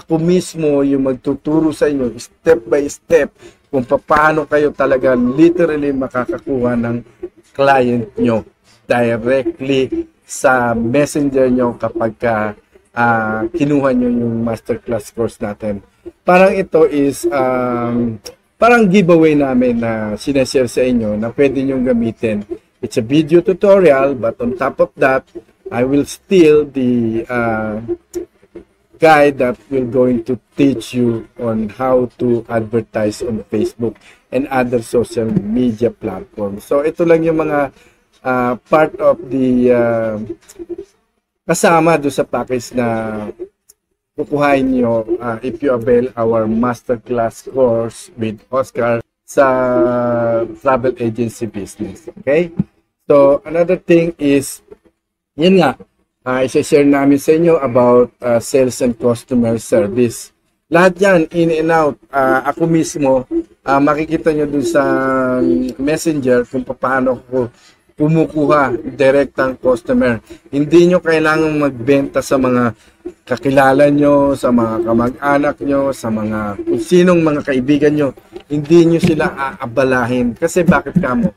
ako mismo yung magtuturo sa inyo step by step kung paano kayo talaga literally makakakuha ng client nyo directly sa messenger nyo kapag kinuha nyo yung masterclass course natin. Parang ito is parang giveaway namin na sinashare sa inyo na pwede nyo gamitin. It's a video tutorial, but on top of that, I will steal the guide that will going to teach you on how to advertise on Facebook and other social media platforms. So ito lang yung mga part of the kasama do sa package na kukuhain nyo if you avail our masterclass course with Oscar sa travel agency business. Okay? So another thing is, yun nga, isa-share namin sa inyo about sales and customer service. Lahat yan, in and out. Ako mismo, makikita nyo dun sa messenger kung paano ko kumukuha direct ang customer. Hindi nyo kailangang magbenta sa mga kakilala nyo, sa mga kamag-anak nyo, sa mga kung sinong mga kaibigan nyo. Hindi nyo sila aabalahin. Kasi bakit kamo?